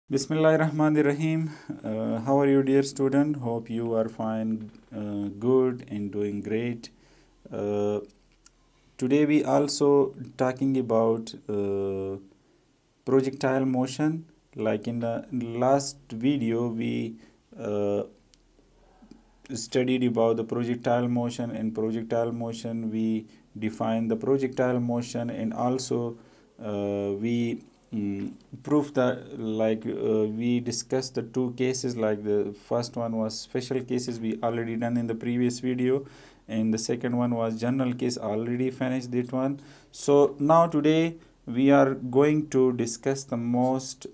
Bismillahirrahmanirrahim. How are you, dear student? Hope you are fine, good, and doing great. Uh, Today we also talking about projectile motion. Like in the last video, we uh, studied about the projectile motion. In projectile motion, we define the projectile motion, and also we proof that, we discussed the two cases. Like the first one was special cases, we already done in the previous video, and the second one was general case, already finished that one. So now today we are going to discuss the most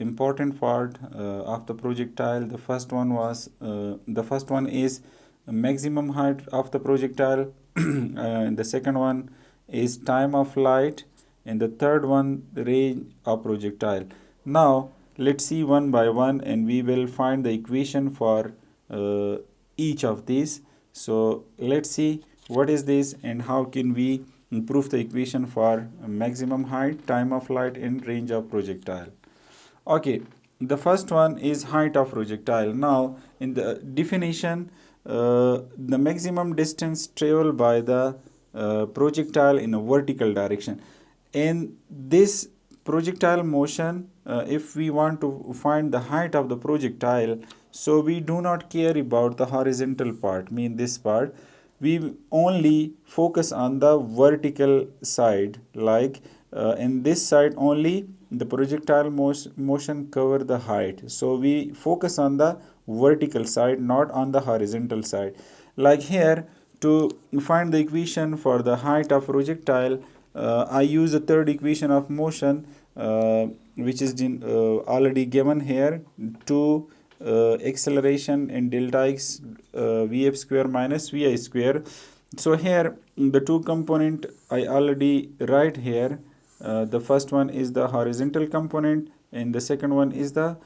important part of the projectile. The first one is maximum height of the projectile. And the second one is time of flight, and the third one the range of projectile. Now let's see one by one, and we will find the equation for each of these. So let's see what is this and how can we improve the equation for maximum height, time of flight, and range of projectile. Okay, the first one is height of projectile. Now in the definition, the maximum distance traveled by the projectile in a vertical direction. In this projectile motion, if we want to find the height of the projectile, so we do not care about the horizontal part, mean this part. We only focus on the vertical side, like in this side only the projectile motion cover the height, so we focus on the vertical side, not on the horizontal side. Like here, to find the equation for the height of projectile, I use the third equation of motion, which is already given here. 2 acceleration in delta x vf square minus vi square. So here the two component I already write here. The first one is the horizontal component, and the second one is the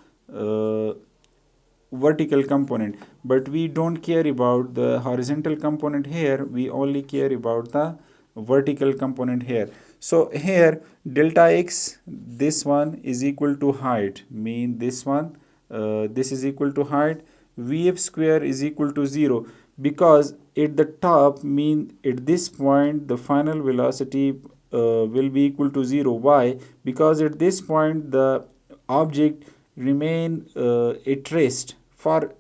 vertical component, but we don't care about the horizontal component here, we only care about the vertical component here. So here delta x, this one is equal to height, mean this one, this is equal to height. Vf square is equal to 0, because at the top, mean at this point the final velocity will be equal to 0. Why? Because at this point the object remain at rest for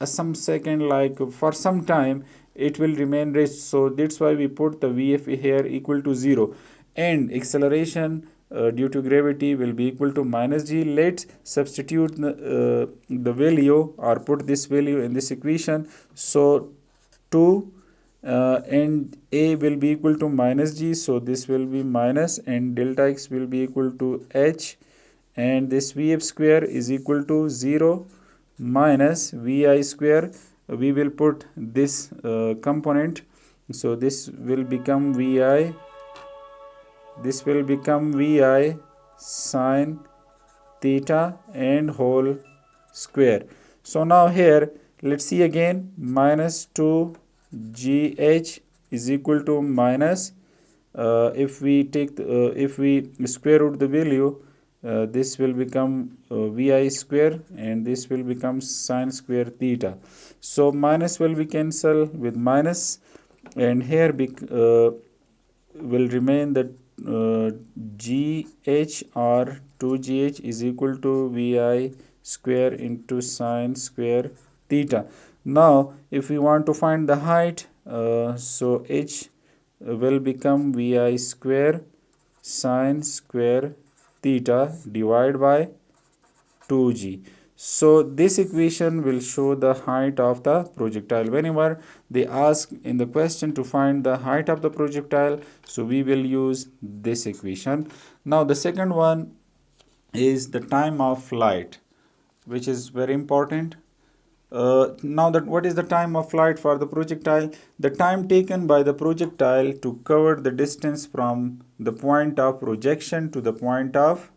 some second, like for some time it will remain rest. So that's why we put the vf here equal to 0, and acceleration due to gravity will be equal to minus g. Let's substitute the value, or put this value in this equation. So 2 and a will be equal to minus g, so this will be minus, and delta x will be equal to h, and this vf square is equal to 0 minus vi square. We will put this component, so this will become vi, this will become vi sine theta and whole square. So now here let's see again, minus 2 gh is equal to minus, if we take if we square root the value, this will become vi square, and this will become sine square theta. So minus will be cancelled with minus, and here will remain that gh, or 2gh is equal to vi square into sine square theta. Now if we want to find the height, so h will become vi square sine square theta divided by 2g. So this equation will show the height of the projectile. Whenever they ask in the question to find the height of the projectile, so we will use this equation. Now the second one is the time of flight, which is very important. Now that what is the time of flight for the projectile? The time taken by the projectile to cover the distance from the point of projection to the point of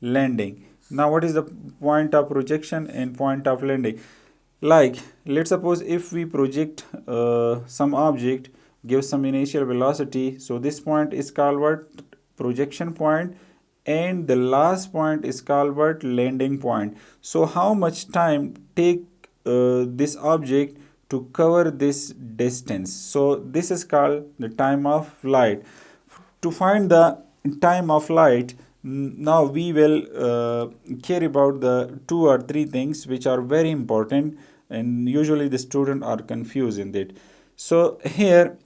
landing. Now what is the point of projection and point of landing? Like let's suppose if we project some object, give some initial velocity, so this point is called what? Projection point. and the last point is called what? Landing point. So how much time take this object to cover this distance? So this is called the time of flight. To find the time of flight, now we will care about the two or three things which are very important, and usually the student are confused in it. So here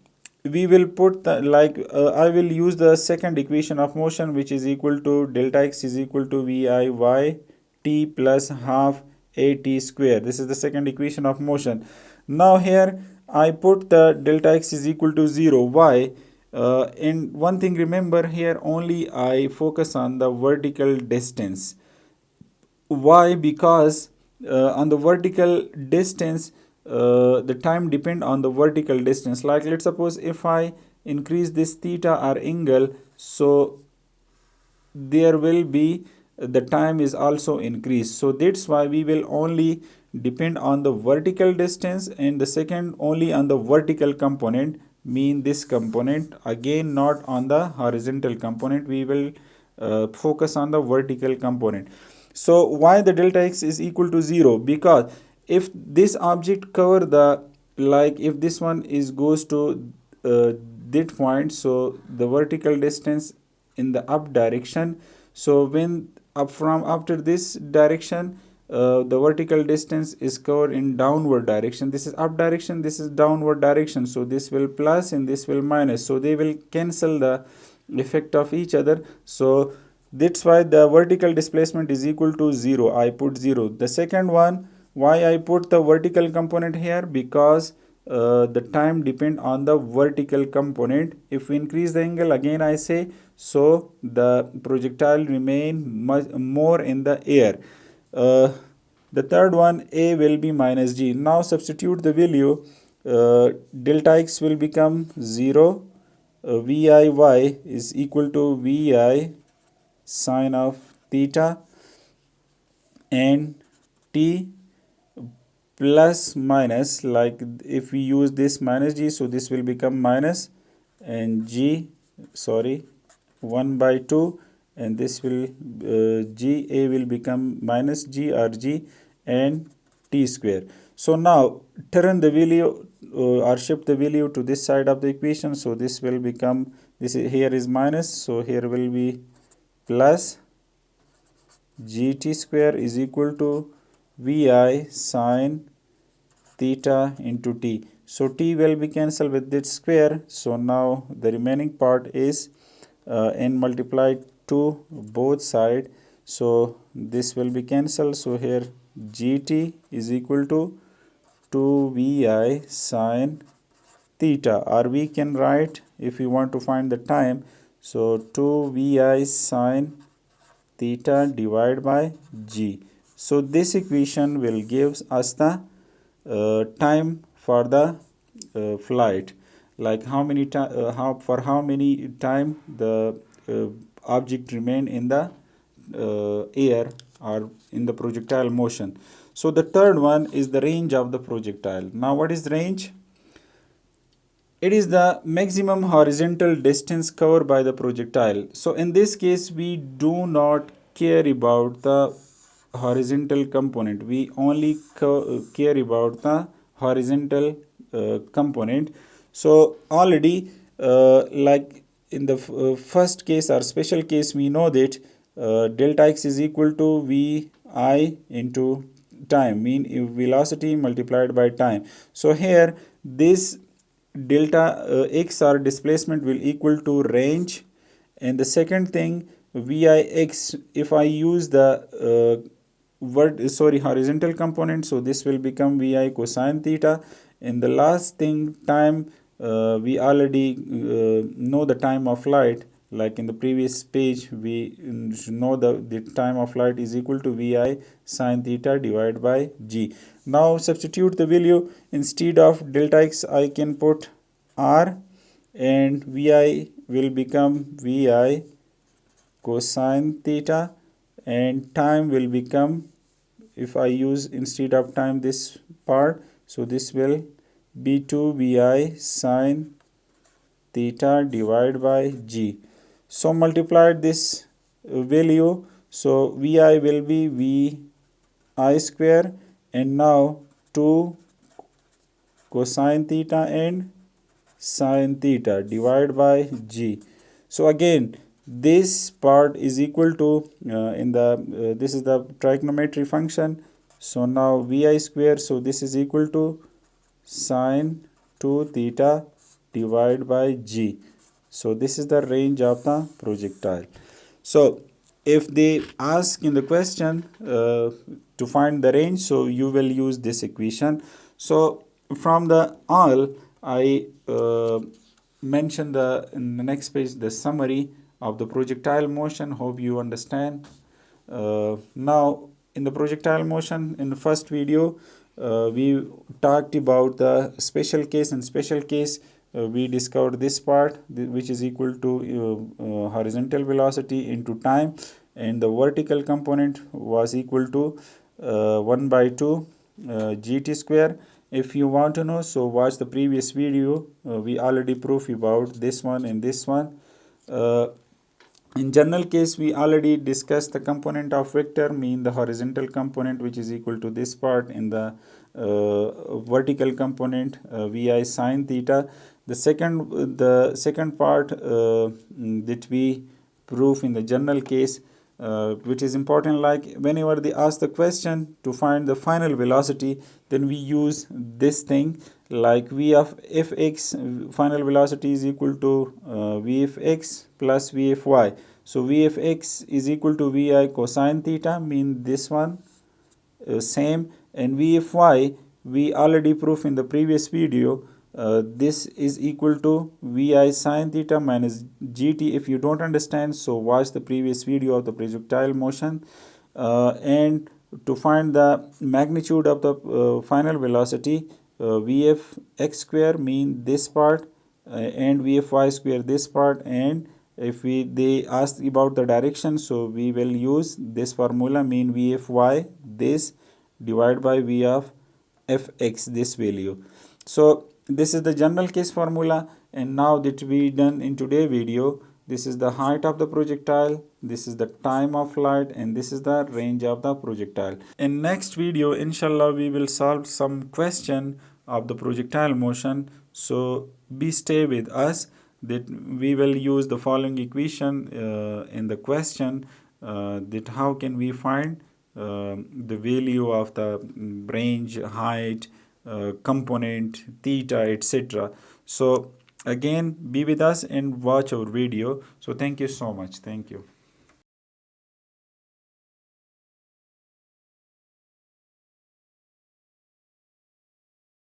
we will put the I will use the second equation of motion, which is equal to delta x is equal to vi y t plus half a t square. This is the second equation of motion. Now here I put the delta x is equal to 0. Why? And one thing, remember, here only I focus on the vertical distance. Why? Because on the vertical distance, the time depend on the vertical distance. Like, let's suppose if I increase this theta or angle, so there will be the time is also increased. So that's why we will only depend on the vertical distance, and the second only on the vertical component, mean this component, again not on the horizontal component. We will focus on the vertical component. So why the delta x is equal to 0? Because if this object cover the, like if this one is goes to that point, so the vertical distance in the up direction, so when up from after this direction, the vertical distance is covered in downward direction. This is up direction, this is downward direction, so this will plus and this will minus, so they will cancel the effect of each other. So that's why the vertical displacement is equal to 0. I put 0. The second one, why I put the vertical component here? Because the time depend on the vertical component. If we increase the angle, again I say, so the projectile remain much more in the air. The third one, a will be minus g. Now substitute the value. Delta x will become 0. Vi y is equal to vi sine of theta, and t plus minus, like if we use this minus g, so this will become minus, and g, sorry, 1 by 2, and this will ga will become minus g or g, and t square. So now turn the value or shift the value to this side of the equation. So this will become, this is, here is minus, so here will be plus gt square is equal to vi sine theta into t. So t will be cancelled with this square. So now the remaining part is n multiplied to both side. So this will be cancelled. So here gt is equal to 2vi sine theta, or we can write, if you want to find the time, so 2vi sine theta divided by g. So this equation will give us the time for the flight, like how many time, how many time the object remain in the air or in the projectile motion. So the third one is the range of the projectile. Now what is range? It is the maximum horizontal distance covered by the projectile. So in this case, we do not care about the horizontal component. We only care about the horizontal component. So already, like in the first case or special case, we know that delta x is equal to vi into time, mean velocity multiplied by time. So here this delta x or displacement will equal to range. And the second thing, vix, if I use the horizontal component, so this will become vi cosine theta. And the last thing, time, we already know the time of flight, like in the previous page we know the time of flight is equal to vi sine theta divided by g. Now substitute the value. Instead of delta x, I can put r, and vi will become vi cosine theta, and time will become, if I use instead of time this part, so this will be 2 vi sine theta divided by g. So multiplied this value. So Vi will be Vi square, and now 2 cosine theta and sine theta divided by g. So again, this part is equal to this is the trigonometry function. So now Vi square, so this is equal to sine 2 theta divided by g. So this is the range of the projectile. So if they ask in the question to find the range, so you will use this equation. So from the all, I mention in the next page the summary of the projectile motion. Hope you understand. Now in the projectile motion, in the first video, we talked about the special case. And special case, we discovered this part, which is equal to horizontal velocity into time, and the vertical component was equal to 1 by 2 gt square. If you want to know, so watch the previous video. We already proved about this one and this one. In general case, we already discussed the component of vector, mean the horizontal component, which is equal to this part, in the vertical component Vi sine theta. The second part that we prove in the general case, which is important, like whenever they ask the question to find the final velocity, then we use this thing, like V of fx, final velocity is equal to Vfx plus Vfy. So Vfx is equal to Vi cosine theta, mean this one same, and Vfy we already proved in the previous video. This is equal to Vi sine theta minus gt. If you don't understand, so watch the previous video of the projectile motion. And to find the magnitude of the final velocity, Vfx square mean this part, and Vfy square this part. And if they ask about the direction, so we will use this formula, mean Vfy this divided by V of fx, this value. So this is the general case formula. And now that we done in today's video, this is the height of the projectile, this is the time of flight, and this is the range of the projectile. In next video, inshallah, we will solve some question of the projectile motion. So stay with us, that we will use the following equation in the question, that how can we find the value of the range, height, component, theta, etc. So again, be with us and watch our video. So thank you so much. Thank you.